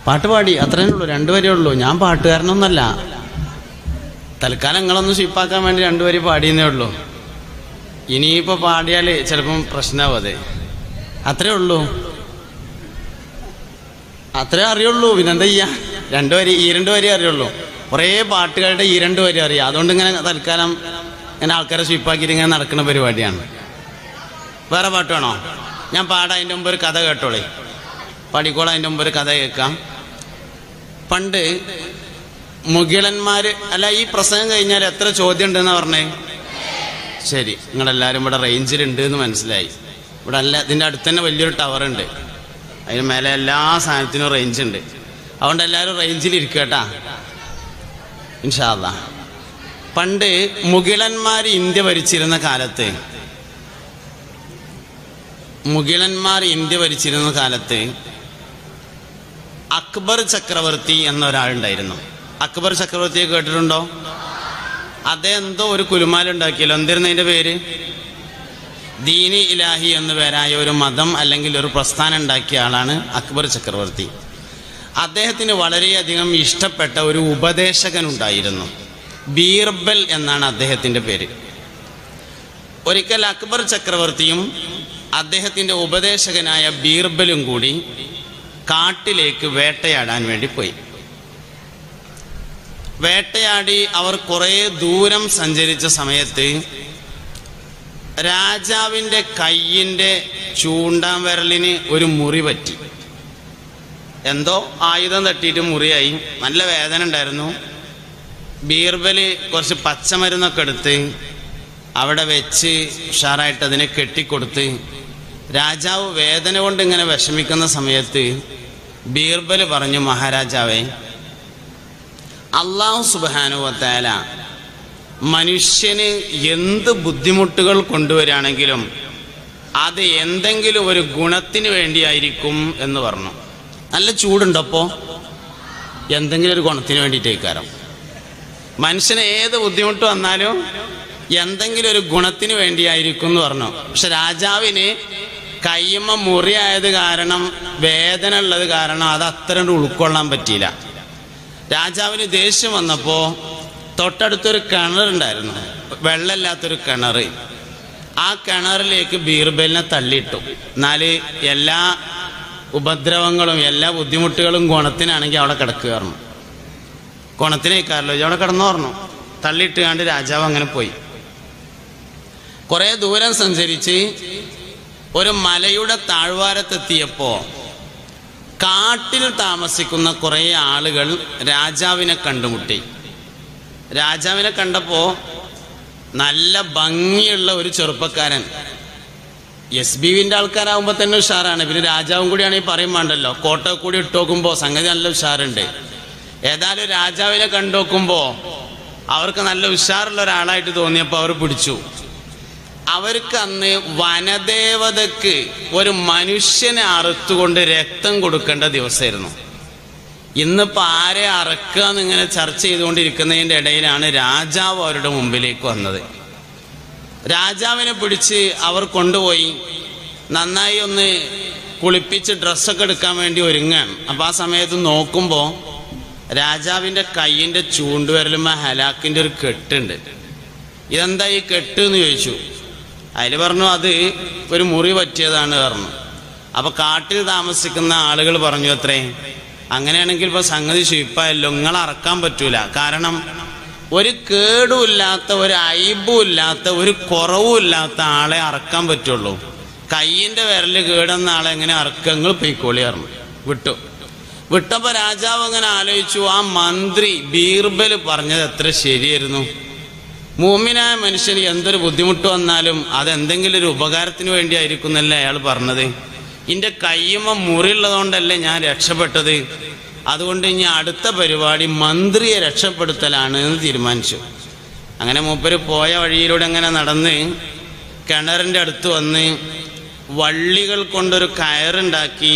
പാട്ട് പാടി, അത്രയേ ഉള്ളൂ, 2 വരിയേ ഉള്ളൂ. ഞാൻ പാട്ടുകാരനൊന്നല്ല, തൽക്കാലം നിങ്ങളൊന്ന് സ്വീപ്പാക്കാൻ വേണ്ടി 2 വരി പാടിയെന്നേ ഉള്ളൂ. ഇനിയിപ്പോൾ പാടിയാൽ ചിലപ്പം പ്രശ്നമാവും. അത് അത്രേ ഉള്ളൂ, അത്രേ അറിയുള്ളൂ. പിന്നെന്താ ചെയ്യാ, 2 വരി, ഈ 2 വരി അറിയുള്ളൂ. കുറേ പാട്ടുകാരുടെ ഈ 2 വരി അറിയാം. അതുകൊണ്ട് ഇങ്ങനെ തൽക്കാലം ഇങ്ങനെ ആൾക്കാരെ സ്വീപ്പാക്കിയിട്ട് ഇങ്ങനെ നടക്കുന്ന പരിപാടിയാണ്. വേറെ പാട്ട് വേണോ? ഞാൻ പാടാം, അതിൻ്റെ മുമ്പ് ഒരു കഥ കേട്ടോളേ. പാടിക്കോളാം, അതിൻ്റെ മുമ്പ് ഒരു കഥ കേൾക്കാം. പണ്ട് മുകിളന്മാർ, അല്ല ഈ പ്രസംഗം കഴിഞ്ഞാൽ എത്ര ചോദ്യം ഉണ്ടെന്നാ പറഞ്ഞേ? ശരി, നിങ്ങളെല്ലാവരും ഇവിടെ റേഞ്ചിലുണ്ട് എന്ന് മനസ്സിലായി. ഇവിടെ അല്ല, ഇതിൻ്റെ അടുത്ത് തന്നെ വലിയൊരു ടവറുണ്ട്, അതിന് മേലെ എല്ലാ സാധനത്തിനും റേഞ്ച് ഉണ്ട്. അതുകൊണ്ട് എല്ലാവരും റേഞ്ചിലിരിക്കുക കേട്ടാ, ഇൻഷാ അല്ലാഹ്. പണ്ട് മുകിളന്മാർ ഇന്ത്യ ഭരിച്ചിരുന്ന കാലത്ത് അക്ബർ ചക്രവർത്തി എന്നൊരാളുണ്ടായിരുന്നു. അക്ബർ ചക്രവർത്തിയെ കേട്ടിട്ടുണ്ടോ? അദ്ദേഹം എന്തോ ഒരു കുലുമാലുണ്ടാക്കിയല്ലോ. എന്തായിരുന്നു അതിൻ്റെ പേര്? ദീനി ഇലാഹി എന്നു പേരായ ഒരു മതം അല്ലെങ്കിൽ ഒരു പ്രസ്ഥാനം ഉണ്ടാക്കിയ ആളാണ് അക്ബർ ചക്രവർത്തി. അദ്ദേഹത്തിന് വളരെയധികം ഇഷ്ടപ്പെട്ട ഒരു ഉപദേശകനുണ്ടായിരുന്നു. ബീർബൽ എന്നാണ് അദ്ദേഹത്തിൻ്റെ പേര്. ഒരിക്കൽ അക്ബർ ചക്രവർത്തിയും അദ്ദേഹത്തിൻ്റെ ഉപദേശകനായ ബീർബലും കൂടി കാട്ടിലേക്ക് വേട്ടയാടാൻ വേണ്ടി പോയി. വേട്ടയാടി അവർ കുറേ ദൂരം സഞ്ചരിച്ച സമയത്ത് രാജാവിൻ്റെ കയ്യിൻ്റെ ചൂണ്ടാൻ വിരലിന് ഒരു മുറി പറ്റി. എന്തോ ആയുധം തട്ടിയിട്ട് മുറിയായി. നല്ല വേദന ഉണ്ടായിരുന്നു. ബീർബല് കുറച്ച് പച്ചമരുന്നൊക്കെ എടുത്ത് അവിടെ വെച്ച് ഉഷാറായിട്ട് അതിനെ കെട്ടിക്കൊടുത്ത്, രാജാവ് വേദന കൊണ്ട് ഇങ്ങനെ വിഷമിക്കുന്ന സമയത്ത് ബീർബല് പറഞ്ഞു, മഹാരാജാവേ, അല്ലാഹു സുബ്ഹാനഹു വ തആല മനുഷ്യന് എന്ത് ബുദ്ധിമുട്ടുകൾ കൊണ്ടുവരികയാണെങ്കിലും അത് എന്തെങ്കിലും ഒരു ഗുണത്തിന് വേണ്ടിയായിരിക്കും എന്ന് പറഞ്ഞു. നല്ല ചൂടുണ്ടപ്പോൾ എന്തെങ്കിലും ഒരു ഗുണത്തിന് വേണ്ടിയിട്ടേക്കാരം. മനുഷ്യന് ഏത് ബുദ്ധിമുട്ട് വന്നാലും എന്തെങ്കിലും ഒരു ഗുണത്തിന് വേണ്ടിയായിരിക്കും എന്ന് പറഞ്ഞു. പക്ഷെ രാജാവിന് കയ്യമ്മ മുറിയായത് കാരണം, വേദന ഉള്ളത് കാരണം അത് അത്ര ഉൾക്കൊള്ളാൻ പറ്റിയില്ല. രാജാവിന് ദേഷ്യം വന്നപ്പോൾ തൊട്ടടുത്തൊരു കിണറുണ്ടായിരുന്നു, വെള്ളമില്ലാത്തൊരു കിണർ. ആ കിണറിലേക്ക് ബീർബലിനെ തള്ളിയിട്ടു. എന്നാൽ എല്ലാ ഉപദ്രവങ്ങളും എല്ലാ ബുദ്ധിമുട്ടുകളും ഗുണത്തിനാണെങ്കിൽ അവിടെ കിടക്കുകയായിരുന്നു. ഗുണത്തിനേക്കാരല്ലോ അവിടെ കിടന്നു പറഞ്ഞു. തള്ളിയിട്ട് കണ്ട് രാജാവ് അങ്ങനെ പോയി. കുറേ ദൂരം സഞ്ചരിച്ച് ഒരു മലയുടെ താഴ്വാരത്തെത്തിയപ്പോൾ കാട്ടിൽ താമസിക്കുന്ന കുറേ ആളുകൾ രാജാവിനെ കണ്ടുമുട്ടി. രാജാവിനെ കണ്ടപ്പോൾ നല്ല ഭംഗിയുള്ള ഒരു ചെറുപ്പക്കാരൻ. SBVൻ്റെ ആൾക്കാരാകുമ്പോൾ തന്നെ ഉഷാറാണ്. പിന്നെ രാജാവും കൂടിയാണെങ്കിൽ പറയും വേണ്ടല്ലോ. കോട്ട കൂടി ഇട്ട് നോക്കുമ്പോൾ സംഗതി നല്ല ഉഷാറുണ്ട്. ഏതായാലും രാജാവിനെ കണ്ടു നോക്കുമ്പോൾ അവർക്ക് നല്ല ഉഷാറുള്ള ഒരാളായിട്ട് തോന്നിയപ്പോൾ അവർ പിടിച്ചു. അവർക്ക് അന്ന് വനദേവതക്ക് ഒരു മനുഷ്യനെ അറുത്തുകൊണ്ട് രക്തം കൊടുക്കേണ്ട ദിവസമായിരുന്നു. ഇന്നിപ്പോൾ ആരെ അറക്കുക എന്നിങ്ങനെ ചർച്ച ചെയ്തുകൊണ്ടിരിക്കുന്നതിൻ്റെ ഇടയിലാണ് രാജാവ് അവരുടെ മുമ്പിലേക്ക് വന്നത്. രാജാവിനെ പിടിച്ച് അവർ കൊണ്ടുപോയി നന്നായി ഒന്ന് കുളിപ്പിച്ച് ഡ്രസ്സൊക്കെ എടുക്കാൻ വേണ്ടി ഒരുങ്ങാണ്. അപ്പോൾ ആ സമയത്ത് നോക്കുമ്പോൾ രാജാവിൻ്റെ കയ്യിൻ്റെ ചൂണ്ടുവിരലുമ്മ ഹലാക്കിൻ്റെ ഒരു കെട്ടുണ്ട്. ഇതെന്താ ഈ കെട്ട് എന്ന് ചോദിച്ചു. അതിൽ പറഞ്ഞു അത് ഒരു മുറി പറ്റിയതാണ് പറഞ്ഞു. അപ്പോൾ കാട്ടിൽ താമസിക്കുന്ന ആളുകൾ പറഞ്ഞു അത്രേ, അങ്ങനെയാണെങ്കിൽ ഇപ്പോൾ സംഗതി ശുയിപ്പായല്ലോ, നിങ്ങൾ അറക്കാൻ പറ്റൂല. കാരണം ഒരു കേടുമില്ലാത്ത, ഒരു അയിബുമില്ലാത്ത, ഒരു കുറവുമില്ലാത്ത ആളെ അറക്കാൻ പറ്റുള്ളൂ. കയ്യിൻ്റെ വിരൽ കേടുന്ന ആളെ എങ്ങനെ അറക്കുക, നിങ്ങൾ പൊയ്ക്കോളി പറഞ്ഞു. വിട്ടപ്പോൾ രാജാവ് അങ്ങനെ ആലോചിച്ചു, ആ മന്ത്രി ബീർബല് പറഞ്ഞത് എത്ര ശരിയായിരുന്നു. മൂമിനായ മനുഷ്യന് എന്തൊരു ബുദ്ധിമുട്ട് വന്നാലും അതെന്തെങ്കിലും ഒരു ഉപകാരത്തിന് വേണ്ടിയായിരിക്കും എന്നല്ലേ അയാൾ പറഞ്ഞത്. എൻ്റെ കയ്യുമ്മ മുറിയുള്ളതുകൊണ്ടല്ലേ ഞാൻ രക്ഷപ്പെട്ടത്. അതുകൊണ്ട് ഇനി അടുത്ത പരിപാടി മന്ത്രിയെ രക്ഷപ്പെടുത്തലാണ് എന്ന് തീരുമാനിച്ചു. അങ്ങനെ മൂപ്പര് പോയ വഴിയിലൂടെ അങ്ങനെ നടന്ന് കിണറിൻ്റെ അടുത്ത് വന്ന് വള്ളികൾ കൊണ്ടൊരു കയറുണ്ടാക്കി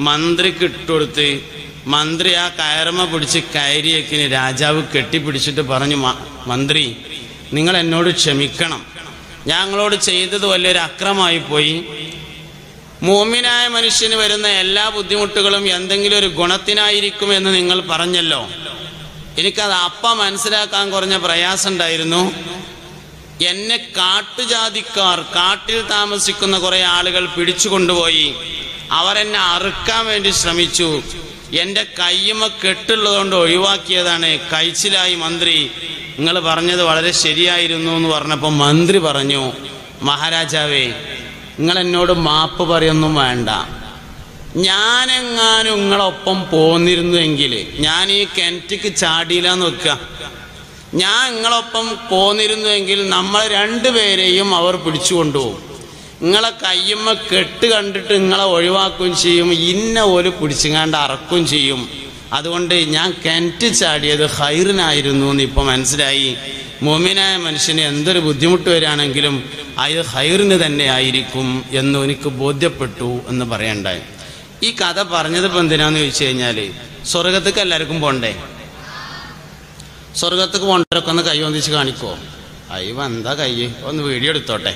മന്ത്രിക്ക് ഇട്ടുകൊടുത്ത്, മന്ത്രി ആ കയറമ്മ പിടിച്ച് കയറിയേക്കിന് രാജാവ് കെട്ടിപ്പിടിച്ചിട്ട് പറഞ്ഞു, മന്ത്രി നിങ്ങൾ എന്നോട് ക്ഷമിക്കണം, ഞങ്ങളോട് ചെയ്തത് വലിയൊരു അക്രമമായി പോയി. മുഅ്മിനായ മനുഷ്യന് വരുന്ന എല്ലാ ബുദ്ധിമുട്ടുകളും എന്തെങ്കിലും ഒരു ഗുണത്തിനായിരിക്കും എന്ന് നിങ്ങൾ പറഞ്ഞല്ലോ. എനിക്കത് മനസ്സിലാക്കാൻ കുറഞ്ഞ പ്രയാസം ഉണ്ടായിരുന്നു. എന്നെ കാട്ടുജാതിക്കാർ, കാട്ടിൽ താമസിക്കുന്ന കുറെ ആളുകൾ പിടിച്ചു കൊണ്ടുപോയി. അവരെന്നെ അറുക്കാൻ വേണ്ടി ശ്രമിച്ചു. എൻ്റെ കയ്യുമ കെട്ടുള്ളതുകൊണ്ട് ഒഴിവാക്കിയതാണ്. കഴിച്ചിലായി മന്ത്രി, നിങ്ങൾ പറഞ്ഞത് വളരെ ശരിയായിരുന്നു എന്ന് പറഞ്ഞപ്പോൾ മന്ത്രി പറഞ്ഞു, മഹാരാജാവേ, നിങ്ങൾ എന്നോട് മാപ്പ് പറയൊന്നും വേണ്ട. ഞാനെങ്ങാനും നിങ്ങളൊപ്പം പോന്നിരുന്നുവെങ്കിൽ ഞാൻ ഈ കിണറ്റിക്ക് ചാടിയില്ലെന്ന് വെക്കുക. ഞാൻ നിങ്ങളൊപ്പം പോന്നിരുന്നുവെങ്കിൽ നമ്മൾ രണ്ടുപേരെയും അവർ പിടിച്ചു കൊണ്ടുപോകും. നിങ്ങളെ കയ്യുമ്മ കെട്ട് കണ്ടിട്ട് നിങ്ങളെ ഒഴിവാക്കുകയും ചെയ്യും, ഇന്ന ഒരു പിടിച്ചുങ്ങാണ്ട് അറക്കുകയും ചെയ്യും. അതുകൊണ്ട് ഞാൻ കിണറ്റ് ചാടിയത് ഖൈറിനായിരുന്നു എന്ന് ഇപ്പം മനസ്സിലായി. മുഅ്മിനായ മനുഷ്യന് എന്തൊരു ബുദ്ധിമുട്ട് വരികയാണെങ്കിലും അത് ഖൈറിന് തന്നെ ആയിരിക്കും എന്ന് എനിക്ക് ബോധ്യപ്പെട്ടു എന്ന് പറയണ്ടായി. ഈ കഥ പറഞ്ഞതിപ്പോൾ എന്തിനാന്ന് ചോദിച്ചു കഴിഞ്ഞാൽ, സ്വർഗത്തേക്ക് എല്ലാവർക്കും പോണ്ടേ? സ്വർഗത്തേക്ക് പോണ്ടവരൊക്കെ ഒന്ന് കൈ ഒന്നിച്ച് കാണിക്കുമോ? അയ്യോ എന്താ കൈ, ഒന്ന് വീഡിയോ എടുത്തോട്ടെ,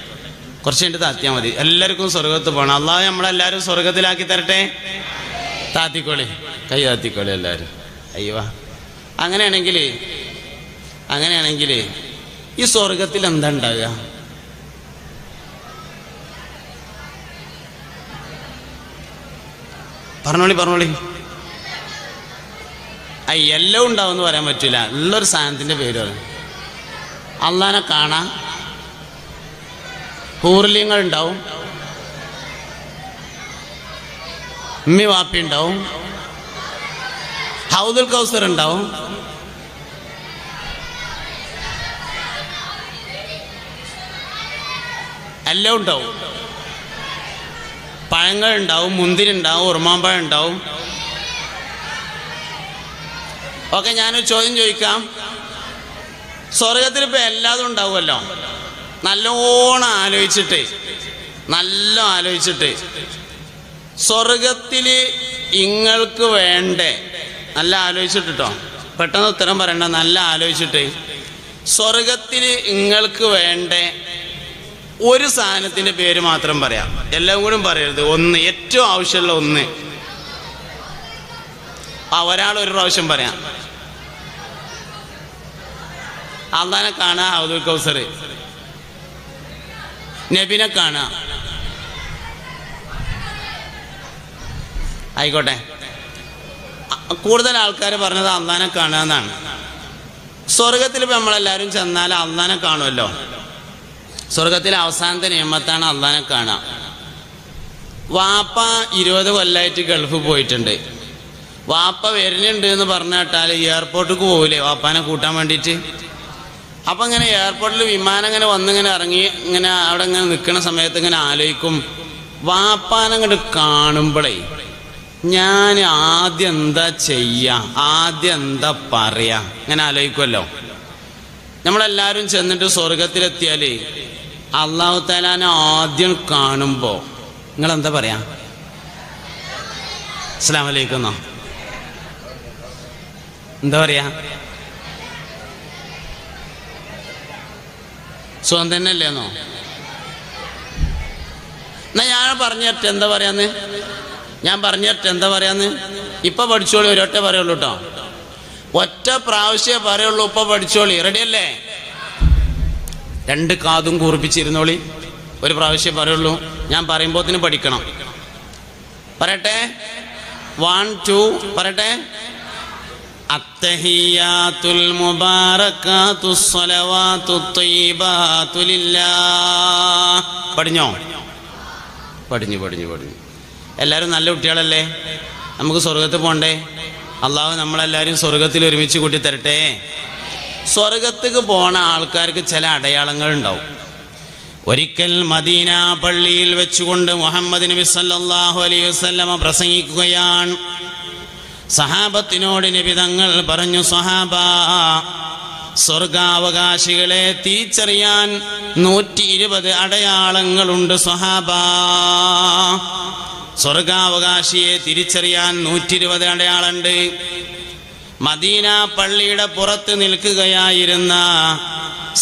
കുറച്ച് കഴിഞ്ഞിട്ട് താത്തിയാൽ മതി. എല്ലാവർക്കും സ്വർഗത്ത് പോകണം. അല്ലാഹു നമ്മളെല്ലാവരും സ്വർഗത്തിലാക്കി തരട്ടെ. താത്തിക്കോളി, കൈ താത്തിക്കോളി എല്ലാവരും. അയ്യോ, അങ്ങനെയാണെങ്കിൽ ഈ സ്വർഗത്തിൽ എന്താ ഉണ്ടാവുക? പറഞ്ഞോളി. എല്ലാം ഉണ്ടാവുമെന്ന് പറയാൻ പറ്റില്ല. ഉള്ളൊരു സാധനത്തിൻ്റെ പേര് പറയും. അള്ളാനെ കാണാം, ഹൂർലിങ്ങൾ ഉണ്ടാവും, ഉമ്മി വാപ്പി ഉണ്ടാവും, ഹൗദുൽ കൗസർ ഉണ്ടാവും, എല്ലാം ഉണ്ടാവും. പഴങ്ങൾ ഉണ്ടാവും, മുന്തിരി ഉണ്ടാവും, ഉറുമാമ്പഴം ഉണ്ടാവും. ഓക്കെ, ഞാനൊരു ചോദ്യം ചോദിക്കാം. സ്വർഗത്തിൽ ഇപ്പം എല്ലാതും ഉണ്ടാവുമല്ലോ. നല്ലോണം ആലോചിച്ചിട്ട് സ്വർഗത്തിൽ ഇങ്ങൾക്ക് വേണ്ടേ, നല്ല ആലോചിച്ചിട്ടോ, പെട്ടെന്ന് ഉത്തരം പറയണ്ട, നല്ല ആലോചിച്ചിട്ട് സ്വർഗത്തിൽ ഇങ്ങൾക്ക് വേണ്ടേ ഒരു സാധനത്തിൻ്റെ പേര് മാത്രം പറയാം. എല്ലാം കൂടി പറയരുത്. ഒന്ന്, ഏറ്റവും ആവശ്യമുള്ള ഒന്ന്. ഒരാൾ ഒരു പ്രാവശ്യം പറയാം. അള്ളാനെ കാണാ, ഹൗദുൽ കൗസർ, നബിനെ കാണാ. ആയിക്കോട്ടെ, കൂടുതൽ ആൾക്കാർ പറഞ്ഞത് അള്ളാനെ കാണുക എന്നാണ്. സ്വർഗത്തിൽ ഇപ്പം നമ്മളെല്ലാവരും ചെന്നാൽ അള്ളാനെ കാണുമല്ലോ. സ്വർഗത്തിലെ അവസാനത്തെ നിയമത്താണ് അള്ളാനെ കാണാം. വാപ്പ 20 കൊല്ലമായിട്ട് ഗൾഫ് പോയിട്ടുണ്ട്. വാപ്പ വരുന്നുണ്ട് എന്ന് പറഞ്ഞു കേട്ടാൽ എയർപോർട്ടിലേക്ക് പോകില്ലേ വാപ്പാനെ കൂട്ടാൻ വേണ്ടിയിട്ട്? അപ്പം ഇങ്ങനെ എയർപോർട്ടിൽ വിമാനം ഇങ്ങനെ വന്നിങ്ങനെ ഇറങ്ങി ഇങ്ങനെ അവിടെ ഇങ്ങനെ നിൽക്കുന്ന സമയത്ത് ഇങ്ങനെ ആലോചിക്കും, വാപ്പാനങ്ങോട്ട് കാണുമ്പോഴേ ഞാൻ ആദ്യം എന്താ ചെയ്യുക, ആദ്യം എന്താ പറയുക, ഇങ്ങനെ ആലോചിക്കുമല്ലോ. നമ്മളെല്ലാവരും ചെന്നിട്ട് സ്വർഗത്തിലെത്തിയാൽ അല്ലാഹു തആലാനെ ആദ്യം കാണുമ്പോൾ നിങ്ങളെന്താ പറയാ? അസ്സലാമു അലൈക്കും എന്നോ എന്താ പറയാ? സുഖം തന്നെ അല്ലേന്നോ? എന്നാ ഞാൻ പറഞ്ഞു തരട്ടെ എന്താ പറയാന്ന്, ഇപ്പൊ പഠിച്ചോളി, ഒരൊറ്റ പറയുള്ളൂ കേട്ടോ, ഒറ്റ പ്രാവശ്യമേ പറയുള്ളൂ. ഇപ്പൊ പഠിച്ചോളി, റെഡിയല്ലേ? 2 കാതും കൂർപ്പിച്ചിരുന്നോളി, ഒരു പ്രാവശ്യം പറയുള്ളൂ. ഞാൻ പറയുമ്പോത്തിന് പഠിക്കണം. പറയട്ടെ, 1 2 പറയട്ടെ. അത്തഹിയാത്തുൽ മുബാറകാതുസ് സ്വലവാതുത് ത്വയ്യിബാതു ലില്ലാഹ്. പഠിഞ്ഞോ? പഠിഞ്ഞു. എല്ലാവരും നല്ല കുട്ടികളല്ലേ? നമുക്ക് സ്വർഗത്തിൽ പോണ്ടേ? അള്ളാഹു നമ്മളെല്ലാവരും സ്വർഗത്തിൽ ഒരുമിച്ച് കൂട്ടി തരട്ടെ. സ്വർഗത്തേക്ക് പോണ ആൾക്കാർക്ക് ചില അടയാളങ്ങൾ ഉണ്ടാവും. ഒരിക്കൽ മദീന പള്ളിയിൽ വെച്ചുകൊണ്ട് മുഹമ്മദ് നബി സല്ലല്ലാഹു അലൈഹി വസല്ലമ പ്രസംഗിക്കുകയാണ്. സഹാബത്തിനോട് നബി തങ്ങൾ പറഞ്ഞു, സഹാബ, സ്വർഗാവകാശികളെ തിരിച്ചറിയാൻ 120 അടയാളങ്ങളുണ്ട്. സഹാബ, സ്വർഗാവകാശിയെ തിരിച്ചറിയാൻ 120 അടയാളമുണ്ട്. മദീന പള്ളിയുടെ പുറത്ത് നിൽക്കുകയായിരുന്ന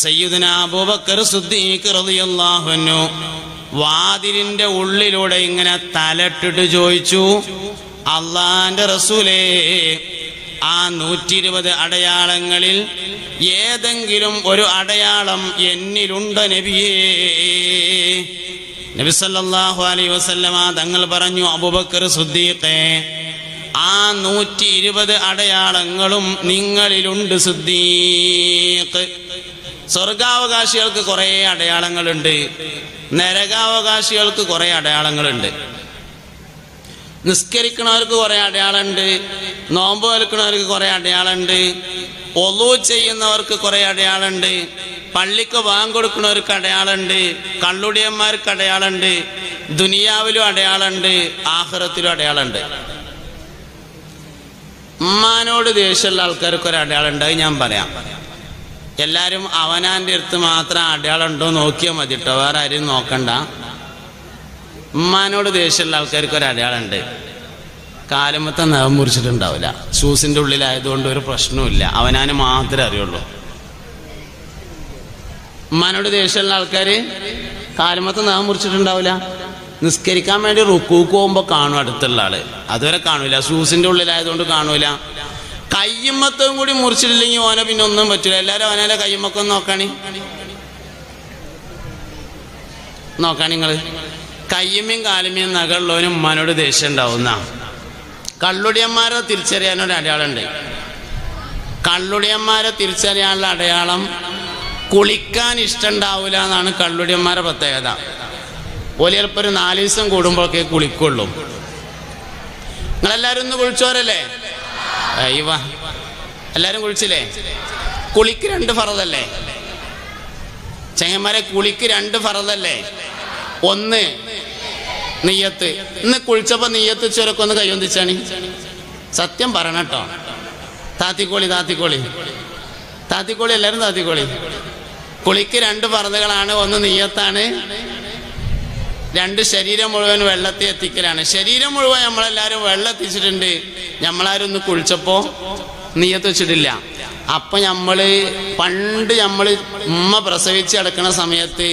സയ്യിദുനാ അബൂബക്കർ സിദ്ദീഖ് റളിയല്ലാഹു അൻഹു വാതിലിന്റെ ഉള്ളിലൂടെ ഇങ്ങനെ തലട്ടിട്ട് ചോദിച്ചു, അള്ളാന്റെ റസൂലേ, ആ 120 അടയാളങ്ങളിൽ ഏതെങ്കിലും ഒരു അടയാളം എന്നിലുണ്ടോ നബിയേ? നബി സല്ലല്ലാഹു അലൈഹി വസല്ലമ തങ്ങൾ പറഞ്ഞു, അബൂബക്കർ സിദ്ദീഖേ, ആ 120 അടയാളങ്ങളും നിങ്ങളിലുണ്ട് സിദ്ദീഖ്. സ്വർഗാവകാശികൾക്ക് കുറെ അടയാളങ്ങളുണ്ട്, നരകാവകാശികൾക്ക് കുറെ അടയാളങ്ങളുണ്ട്. നിസ്കരിക്കണവർക്ക് കുറെ അടയാളമുണ്ട്, നോമ്പ് വെൽക്കണവർക്ക് കുറെ അടയാളമുണ്ട്, ഒളു ചെയ്യുന്നവർക്ക് കുറെ അടയാളമുണ്ട്, പള്ളിക്ക് ബാങ്ക് കൊടുക്കുന്നവർക്ക് അടയാളമുണ്ട്, കള്ളുടിയന്മാർക്ക് അടയാളമുണ്ട്, ദുനിയാവിലും അടയാളമുണ്ട്, ആഖിറത്തിലും അടയാളമുണ്ട്. ഉമ്മാനോട് ദേഷ്യമുള്ള ആൾക്കാർക്ക് ഒരു അടയാളമുണ്ട്, അത് ഞാൻ പറയാം. എല്ലാവരും അവനാൻ്റെ അടുത്ത് മാത്രം അടയാളം ഉണ്ടോ നോക്കിയാൽ മതി കേട്ടോ, വേറെ ആരും നോക്കണ്ട. ഉമ്മാനോട് ദേഷ്യമുള്ള ആൾക്കാർക്ക് ഒരു അടയാളമുണ്ട്, കാലുമത്തെ നഖം മുറിച്ചിട്ടുണ്ടാവില്ല. ഷൂസിൻ്റെ ഉള്ളിലായതുകൊണ്ട് ഒരു പ്രശ്നവുമില്ല, അവനാന് മാത്രമേ അറിയുള്ളൂ. ഉമ്മാനോട് ദേഷ്യമുള്ള ആൾക്കാർ കാലുമത്തെ നഖം മുറിച്ചിട്ടുണ്ടാവില്ല. നിസ്കരിക്കാൻ വേണ്ടി റുക്കൂക്ക് പോകുമ്പോൾ കാണും അടുത്തുള്ള ആള്, അതുവരെ കാണൂല, ഷൂസിൻ്റെ ഉള്ളിലായതുകൊണ്ട് കാണൂല. കയ്യുമ്മത്തും കൂടി മുറിച്ചിട്ടില്ലെങ്കിൽ ഓനെ പിന്നെ ഒന്നും പറ്റില്ല. എല്ലാവരും അവനെ കയ്യുമ്മക്കൊന്ന് നോക്കാണി നിങ്ങൾ. കയ്യുമ്മയും കാലുമ്മയും നകളുള്ളവനും ഉമ്മാനോട് ദേഷ്യം ഉണ്ടാവുന്ന. കള്ളുടിയന്മാരെ തിരിച്ചറിയാനൊരു അടയാളമുണ്ട്. കള്ളുടിയന്മാരെ തിരിച്ചറിയാനുള്ള അടയാളം കുളിക്കാൻ ഇഷ്ടമുണ്ടാവില്ല എന്നാണ് കള്ളുടിയന്മാരുടെ പ്രത്യേകത. ഓല് ചിലപ്പോൾ ഒരു 4 ദിവസം കൂടുമ്പോഴൊക്കെ കുളിക്കുള്ളൂ. നിങ്ങളെല്ലാവരും ഒന്ന് കുളിച്ചോരല്ലേ? അയ്യവ, എല്ലാവരും കുളിച്ചില്ലേ? കുളിക്ക് 2 ഫറദല്ലേ ചെങ്ങന്മാരെ? കുളിക്ക് 2 ഫറദല്ലേ? ഒന്ന് നിയ്യത്ത്. ഇന്ന് കുളിച്ചപ്പോ നിയ്യത്ത് ചുരക്കൊന്ന് കൈയൊന്നിച്ചാണ്. സത്യം പറയണം കേട്ടോ. താത്തിക്കോളി എല്ലാവരും താത്തിക്കോളി. കുളിക്ക് 2 ഫറദുകളാണ്. ഒന്ന് നിയ്യത്താണ്, 2 ശരീരം മുഴുവൻ വെള്ളത്തിൽ എത്തിക്കലാണ്. ശരീരം മുഴുവൻ നമ്മളെല്ലാവരും വെള്ളം എത്തിച്ചിട്ടുണ്ട്, നമ്മളാരും ഒന്ന് കുളിച്ചപ്പോൾ നിയ്യത്ത് വെച്ചിട്ടില്ല. അപ്പം പണ്ട് ഉമ്മ പ്രസവിച്ച് കിടക്കുന്ന സമയത്ത്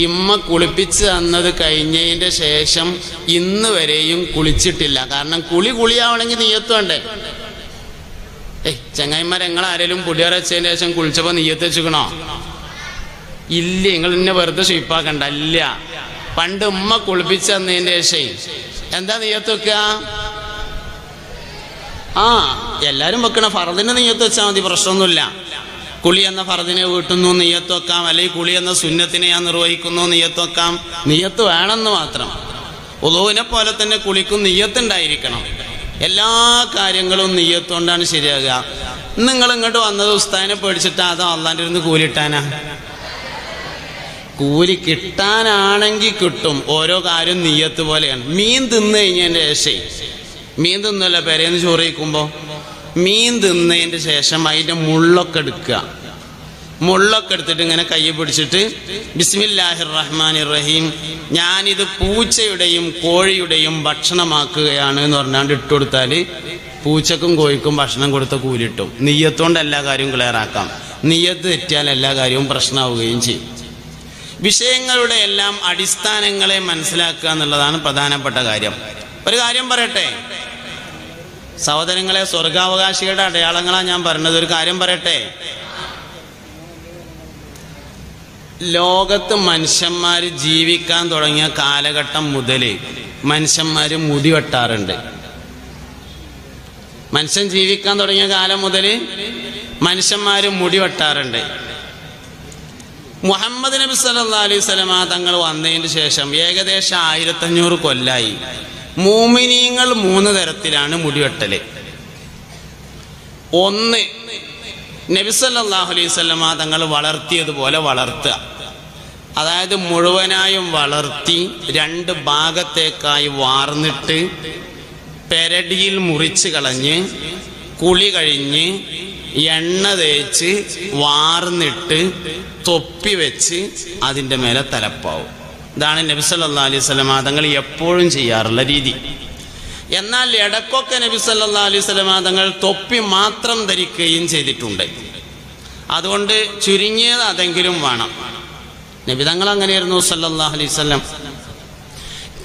ഇമ്മ കുളിപ്പിച്ച് തന്നത് കഴിഞ്ഞതിൻ്റെ ശേഷം ഇന്ന് വരെയും കുളിച്ചിട്ടില്ല. കാരണം കുളിയാവണമെങ്കിൽ നിയ്യത്ത് വേണ്ടേ? ചങ്ങായിമാർ, നിങ്ങളാരേലും പുടിയറച്ചതിന് ശേഷം കുളിച്ചപ്പോൾ നിയ്യത്ത് വെച്ചിക്കണോ? ഇല്ല. നിങ്ങൾ ഇന്നെ വെറുതെ ഷീപ്പാക്കണ്ട. ഇല്ല, പണ്ട് ഉമ്മ കുളിപ്പിച്ച് തന്നതിൻ്റെ ശേഷം എന്താ നിയ്യത്ത് വെക്കുക? എല്ലാവരും വെക്കണ ഫറദിനെ നിയ്യത്ത് വെച്ചാൽ മതി, പ്രശ്നമൊന്നുമില്ല. കുളി എന്ന ഫറദിനെ വീട്ടുന്നു നിയ്യത്ത് വെക്കാം, അല്ലെങ്കിൽ കുളി എന്ന സുന്നത്തിനെ ഞാൻ നിർവഹിക്കുന്നു നിയ്യത്ത് വെക്കാം. നിയ്യത്ത് വേണമെന്ന് മാത്രം. ഉളൂവിനെ പോലെ തന്നെ കുളിക്കും നിയ്യത്ത് ഉണ്ടായിരിക്കണം. എല്ലാ കാര്യങ്ങളും നിയ്യത്ത് കൊണ്ടാണ് ശരിയാകുക. നിങ്ങൾ ഇങ്ങോട്ട് വന്നത് ഉസ്താദിനെ പേടിച്ചിട്ടാ അതോ അള്ളാൻ്റെ ഇരുന്ന് കൂലിട്ടാനാ? കൂലി കിട്ടാനാണെങ്കിൽ കിട്ടും. ഓരോ കാര്യം നിയ്യത്ത് പോലെയാണ്. മീൻ തിന്നു കഴിഞ്ഞതിൻ്റെ ശേഷം, മീൻ തിന്നല്ല പെരേന്ന് ചോറ് കഴിക്കുമ്പോൾ, മീൻ തിന്നതിൻ്റെ ശേഷം അതിൻ്റെ മുള്ളൊക്കെ എടുക്കുക. മുള്ളൊക്കെ എടുത്തിട്ട് ഇങ്ങനെ കൈ പിടിച്ചിട്ട് ബിസ്മില്ലാഹിർ റഹ്മാനിർ റഹീം, ഞാനിത് പൂച്ചയുടെയും കോഴിയുടെയും ഭക്ഷണമാക്കുകയാണ് എന്ന് പറഞ്ഞാണ്ട് ഇട്ടുകൊടുത്താൽ പൂച്ചക്കും കോഴിക്കും ഭക്ഷണം കൊടുത്ത കൂലിട്ടും. നിയ്യത്തുകൊണ്ട് എല്ലാ കാര്യവും ക്ലിയറാക്കാം. നിയ്യത്ത് തെറ്റിയാൽ എല്ലാ കാര്യവും പ്രശ്നമാവുകയും ചെയ്യും. വിഷയങ്ങളുടെ എല്ലാം അടിസ്ഥാനങ്ങളെ മനസ്സിലാക്കുക എന്നുള്ളതാണ് പ്രധാനപ്പെട്ട കാര്യം. ഒരു കാര്യം പറയട്ടെ സഹോദരങ്ങളെ, സ്വർഗാവകാശികളുടെ അടയാളങ്ങളാണ് ഞാൻ പറഞ്ഞത്. ഒരു കാര്യം പറയട്ടെ, ലോകത്ത് മനുഷ്യന്മാർ ജീവിക്കാൻ തുടങ്ങിയ കാലഘട്ടം മുതൽ മനുഷ്യന്മാർ മുടി വെട്ടാറുണ്ട്. മനുഷ്യൻ ജീവിക്കാൻ തുടങ്ങിയ കാലം മുതൽ മനുഷ്യന്മാർ മുടി വെട്ടാറുണ്ട്. മുഹമ്മദ് നബി സല്ലല്ലാഹു അലൈഹി വസല്ലമ തങ്ങൾ വന്നതിന് ശേഷം ഏകദേശം 1500 കൊല്ലായി മൂമിനീങ്ങൾ 3 തരത്തിലാണ് മുടിവെട്ടല്. ഒന്ന്, നബി സല്ലല്ലാഹു അലൈഹി വസല്ലമ തങ്ങൾ വളർത്തിയതുപോലെ വളർത്തുക. അതായത് മുഴുവനായും വളർത്തി 2 ഭാഗത്തേക്കായി വാർന്നിട്ട് പെരടിയിൽ മുറിച്ച് കളഞ്ഞ് കുളി കഴിഞ്ഞ് എണ്ണ തേച്ച് വാർന്നിട്ട് തൊപ്പി വെച്ച് അതിൻ്റെ മേലെ തലപ്പാവും. ഇതാണ് നബി സല്ലല്ലാഹു അലൈഹി വസല്ലമ തങ്ങൾ എപ്പോഴും ചെയ്യാറുള്ള രീതി. എന്നാൽ ഇടക്കൊക്കെ നബി സല്ലല്ലാഹു അലൈഹി വസല്ലമ തങ്ങൾ തൊപ്പി മാത്രം ധരിക്കുകയും ചെയ്തിട്ടുണ്ട്. അതുകൊണ്ട് ചുരുങ്ങിയത് അതെങ്കിലും വേണം. നബി തങ്ങൾ അങ്ങനെയായിരുന്നു സല്ലല്ലാഹു അലൈഹി വസല്ലം.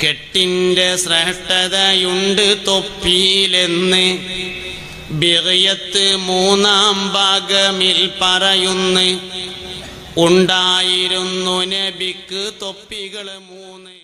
കെട്ടിന്റെ ശ്രേഷ്ഠതയുണ്ട് തൊപ്പിയിലെന്ന് ബിഗയത്ത് 3-ാം ഭാഗമിൽ പറയുന്നു. ഉണ്ടായിരുന്നു നബിക്ക് തൊപ്പികൾ 3.